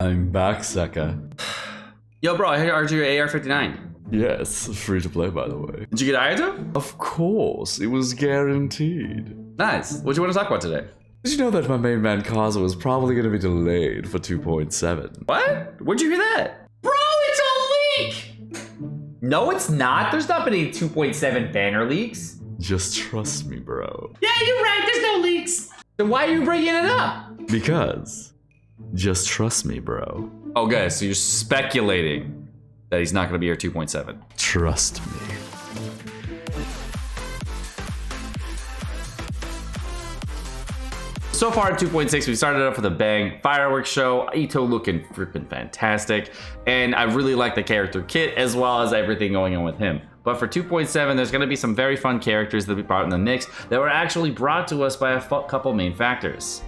I'm back, Seka. Yo, bro, I heard your AR-59. Yes, free to play, by the way. Did you get Ayato? Of course, it was guaranteed. Nice. What do you want to talk about today? Did you know that my main man Kazuo is probably going to be delayed for 2.7? What? Where'd you hear that? Bro, it's a leak! No, it's not. There's not been any 2.7 banner leaks. Just trust me, bro. Yeah, you're right. There's no leaks. Then why are you bringing it up? Because, just trust me, bro. Oh, guys, so you're speculating that he's not going to be here 2.7. Trust me. So far at 2.6, we started off with a bang. Fireworks show, Ito looking freaking fantastic. And I really like the character kit as well as everything going on with him. But for 2.7, there's going to be some very fun characters that we brought in the mix that were actually brought to us by a couple main factors.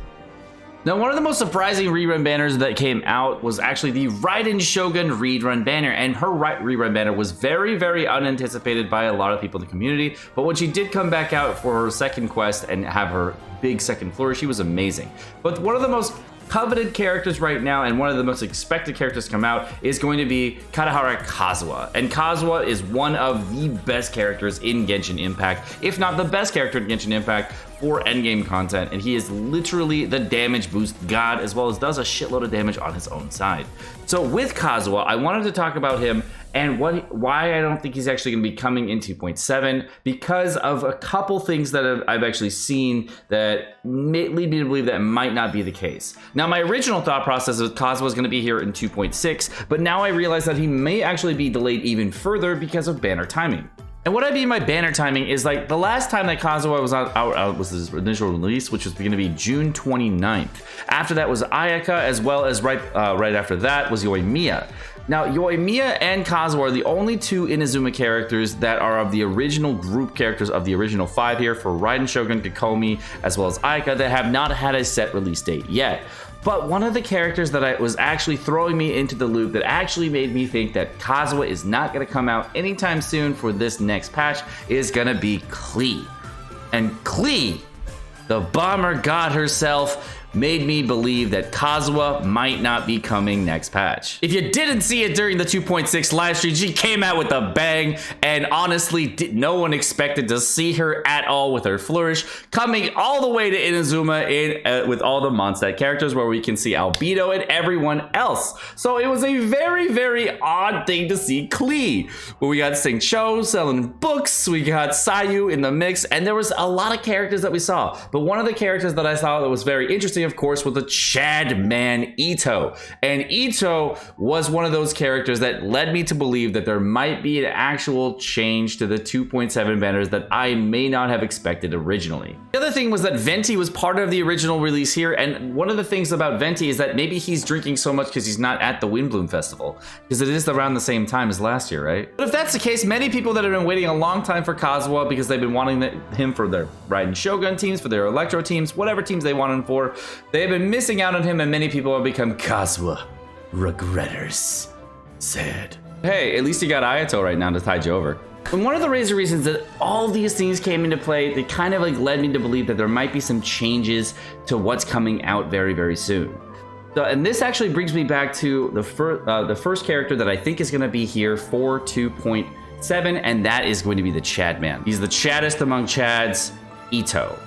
Now, one of the most surprising rerun banners that came out was actually the Raiden Shogun rerun banner, and her rerun banner was very, very unanticipated by a lot of people in the community, but when she did come back out for her second quest and have her big second flourish, she was amazing. But one of the most coveted characters right now, and one of the most expected characters to come out, is going to be Katahara Kazuha. And Kazuha is one of the best characters in Genshin Impact, if not the best character in Genshin Impact for endgame content, and he is literally the damage boost god, as well as does a shitload of damage on his own side. So with Kazuha, I wanted to talk about him and why I don't think he's actually going to be coming in 2.7, because of a couple things that I've actually seen that lead me to believe that might not be the case. Now, my original thought process was Kazuha was going to be here in 2.6, but now I realize that he may actually be delayed even further because of banner timing. And what I mean by banner timing is, like, the last time that Kazuha was out was his initial release, which was going to be June 29th. After that was Ayaka, as well as right after that was Yoimiya. Now, Yoimiya and Kazuha are the only two Inazuma characters that are of the original group characters of the original 5 here for Raiden Shogun, Kokomi, as well as Ayaka, that have not had a set release date yet. But one of the characters that was actually throwing me into the loop that actually made me think that Kazuha is not going to come out anytime soon for this next patch is going to be Klee. And Klee, the bomber god herself, made me believe that Kazuha might not be coming next patch. If you didn't see it during the 2.6 live stream, she came out with a bang, and honestly, no one expected to see her at all with her flourish, coming all the way to Inazuma with all the Mondstadt characters, where we can see Albedo and everyone else. So it was a very, very odd thing to see Klee. Where we got Sing Cho selling books, we got Sayu in the mix, and there was a lot of characters that we saw. But one of the characters that I saw that was very interesting, of course, was the Chad man Ito. And Ito was one of those characters that led me to believe that there might be an actual change to the 2.7 banners that I may not have expected originally. The other thing was that Venti was part of the original release here, and one of the things about Venti is that maybe he's drinking so much because he's not at the Windbloom Festival, because it is around the same time as last year, right? But if that's the case, many people that have been waiting a long time for Kazuha because they've been wanting him for their Raiden Shogun teams, for their Electro teams, whatever teams they want him for, they've been missing out on him, and many people have become Kazuha regretters. Sad. Hey, at least you got Ayato right now to tide you over. And one of the reasons that all these things came into play, they kind of like led me to believe that there might be some changes to what's coming out very, very soon. So, and this actually brings me back to the first character that I think is going to be here for 2.7, and that is going to be the Chad man. He's the chaddest among Chads, Ito.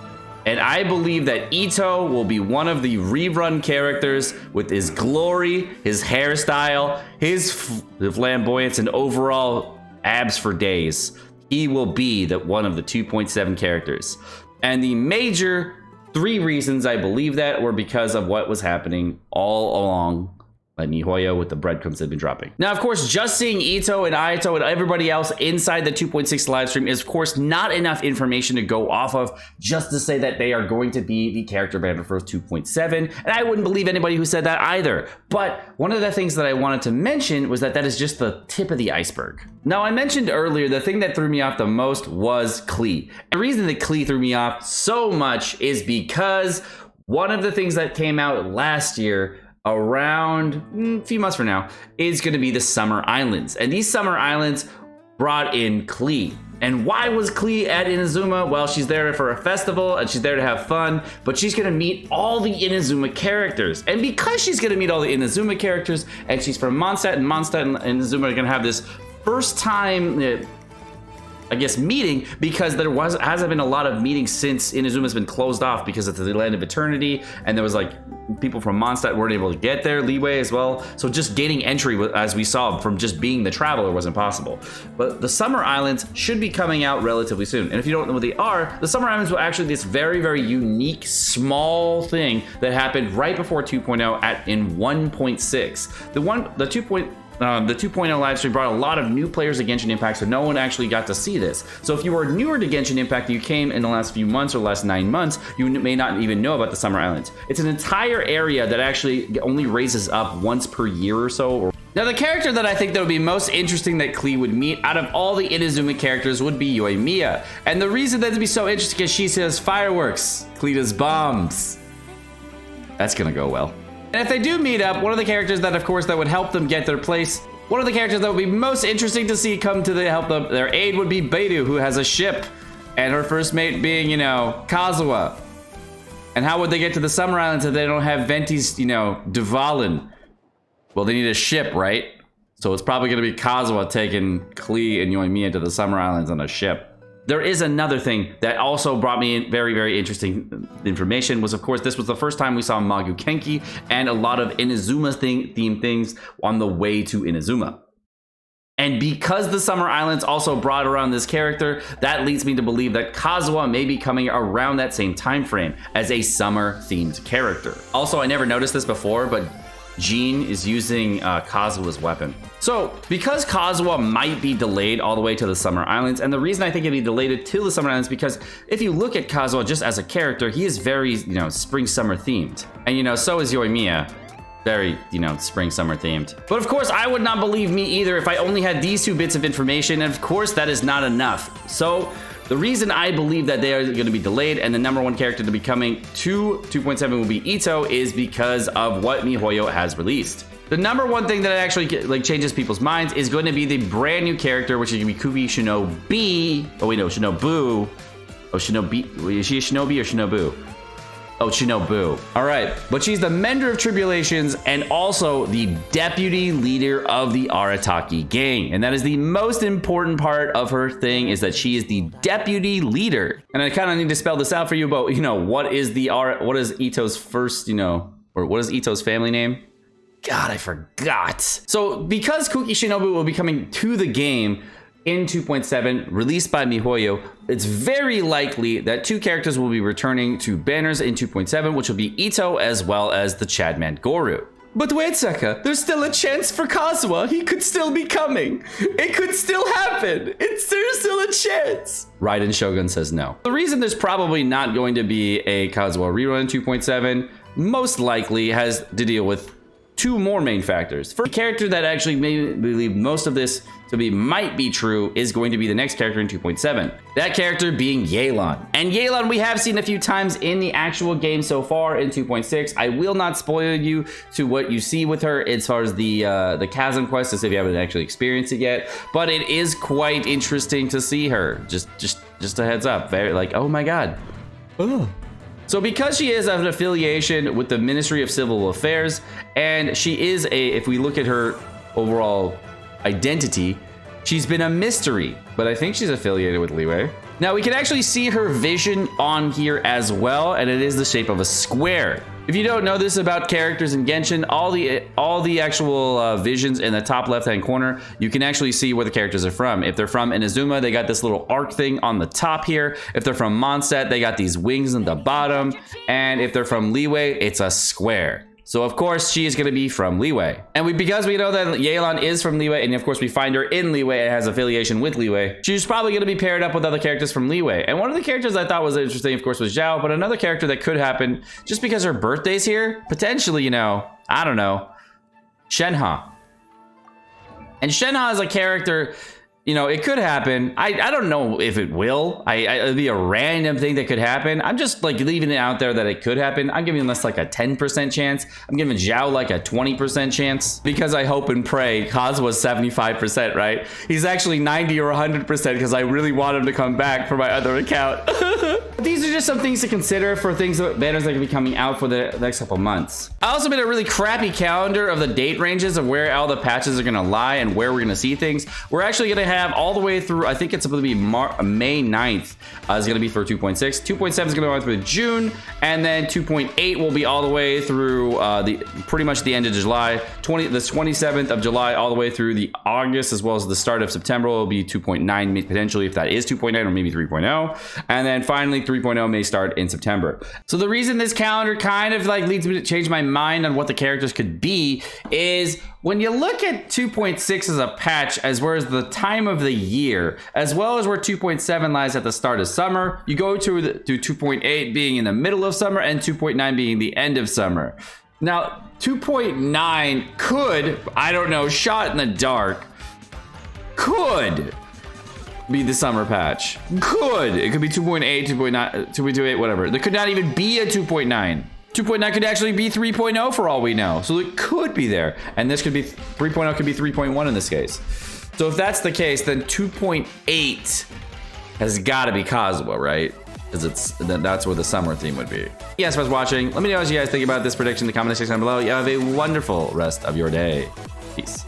And I believe that Ito will be one of the rerun characters with his glory, his hairstyle, his flamboyance, and overall abs for days. He will be one of the 2.7 characters. And the major 3 reasons I believe that were because of what was happening all along like Mihoyo with the breadcrumbs they've been dropping. Now, of course, just seeing Ito and Ayato and everybody else inside the 2.6 live stream is, of course, not enough information to go off of just to say that they are going to be the character banner for 2.7. And I wouldn't believe anybody who said that either. But one of the things that I wanted to mention was that is just the tip of the iceberg. Now, I mentioned earlier, the thing that threw me off the most was Klee. The reason that Klee threw me off so much is because one of the things that came out last year around a few months from now is going to be the Summer Islands, and these Summer Islands brought in Klee. And why was Klee at Inazuma? Well, she's there for a festival and she's there to have fun, but she's gonna meet all the Inazuma characters. And because she's gonna meet all the Inazuma characters and she's from Mondstadt, and Mondstadt and Inazuma are gonna have this first time, I guess, meeting, because there hasn't been a lot of meetings since Inazuma's been closed off because it's the land of eternity, and there was like people from Mondstadt weren't able to get there, Leeway as well. So just gaining entry, as we saw from just being the traveler, wasn't possible. But the Summer Islands should be coming out relatively soon. And if you don't know what they are, the Summer Islands were actually this very, very unique small thing that happened right before 2.0 in 1.6. The 2.0 live stream brought a lot of new players to Genshin Impact, so no one actually got to see this. So if you are newer to Genshin Impact, you came in the last few months or last 9 months, you may not even know about the Summer Islands. It's an entire area that actually only raises up once per year or so. Now, the character that I think that would be most interesting that Klee would meet out of all the Inazuma characters would be Yoimiya. And the reason that would be so interesting is she says fireworks, Klee does bombs. That's gonna go well. And if they do meet up, one of the characters that, of course, that would help them get their place, one of the characters that would be most interesting to see come to help them, their aid would be Beidou, who has a ship, and her first mate being, you know, Kazuha. And how would they get to the Summer Islands if they don't have Venti's, you know, Duvalen? Well, they need a ship, right? So it's probably going to be Kazuha taking Klee and Yoimiya to the Summer Islands on a ship. There is another thing that also brought me very, very interesting information was, of course, this was the first time we saw Magu Kenki and a lot of Inazuma themed things on the way to Inazuma. And because the Summer Islands also brought around this character, that leads me to believe that Kazuha may be coming around that same time frame as a summer-themed character. Also, I never noticed this before, but Jean is using Kazuha's weapon. So, because Kazuha might be delayed all the way to the Summer Islands, and the reason I think it'd be delayed to the Summer Islands because if you look at Kazuha just as a character, he is very, you know, spring-summer themed. And, you know, so is Yoimiya. Very, you know, spring-summer themed. But of course, I would not believe me either if I only had these 2 bits of information, and of course, that is not enough. So, the reason I believe that they are going to be delayed and the #1 character to be coming to 2.7 will be Ito is because of what MiHoYo has released. The #1 thing that actually like changes people's minds is going to be the brand new character, which is going to be Kubi Shinobi. Oh wait, no, Shinobu. Oh, Shinobi. Is she a Shinobi or Shinobu? Oh, Shinobu. All right, but she's the Mender of Tribulations and also the deputy leader of the Arataki gang. And that is the most important part of her thing, is that she is the deputy leader. And I kind of need to spell this out for you, but you know, what is Ito's first, you know, or what is Ito's family name? God, I forgot. So because Kuki Shinobu will be coming to the game in 2.7, released by MiHoYo, it's very likely that 2 characters will be returning to banners in 2.7, which will be Ito as well as the Chadman Goru. But wait, Seka, there's still a chance for Kazuha. He could still be coming. It could still happen. There's still a chance. Raiden Shogun says no. The reason there's probably not going to be a Kazuha rerun in 2.7 most likely has to deal with 2 more main factors. First, the character that actually made me believe most of this to be might be true is going to be the next character in 2.7. That character being Yelan. And Yelan we have seen a few times in the actual game so far in 2.6. I will not spoil you to what you see with her as far as the Chasm quest, as if you haven't actually experienced it yet. But it is quite interesting to see her. Just a heads up. Very like, oh my god. Oh. So because she is an affiliation with the Ministry of Civil Affairs, and she is if we look at her overall identity, she's been a mystery, but I think she's affiliated with Leeway. Now we can actually see her vision on here as well, and it is the shape of a square. If you don't know this about characters in Genshin, all the actual visions in the top left-hand corner, you can actually see where the characters are from. If they're from Inazuma, they got this little arc thing on the top here. If they're from Mondstadt, they got these wings on the bottom. And if they're from Leeway, it's a square. So of course she is going to be from Leeway. And because we know that Yelan is from Leeway, and of course we find her in Leeway and has affiliation with Leeway, she's probably going to be paired up with other characters from Leeway. And one of the characters I thought was interesting, of course, was Zhao, but another character that could happen, just because her birthday's here, potentially, you know, I don't know, Shenhe. And Shenhe is a character You know, it could happen. I don't know if it will. It'd be a random thing that could happen. I'm just like leaving it out there that it could happen. I'm giving this like a 10% chance. I'm giving Zhao like a 20% chance because I hope and pray Kazua's 75%, right? He's actually 90 or 100% because I really want him to come back for my other account. These are just some things to consider for things that banners that can be coming out for the next couple months. I also made a really crappy calendar of the date ranges of where all the patches are gonna lie and where we're gonna see things. We're actually gonna have all the way through, I think it's supposed to be May 9th is gonna be for 2.6. 2.7 is gonna go through June, and then 2.8 will be all the way through pretty much the end of July. The 27th of July all the way through the August, as well as the start of September will be 2.9 potentially, if that is 2.9 or maybe 3.0. And then finally 3.0 may start in September. So the reason this calendar kind of like leads me to change my mind on what the characters could be is when you look at 2.6 as a patch, as well as the time of the year, as well as where 2.7 lies at the start of summer, you go to 2.8 being in the middle of summer and 2.9 being the end of summer. Now, 2.9 could, I don't know, shot in the dark, could be the summer patch. Could. It could be 2.8, 2.9, 2.28, whatever. There could not even be a 2.9. 2.9 could actually be 3.0 for all we know. So it could be there. And this could be 3.0 could be 3.1 in this case. So if that's the case, then 2.8 has got to be Kazuha, right? Because that's where the summer theme would be. Yes, for watching. Let me know what you guys think about this prediction in the comment section down below. You have a wonderful rest of your day. Peace.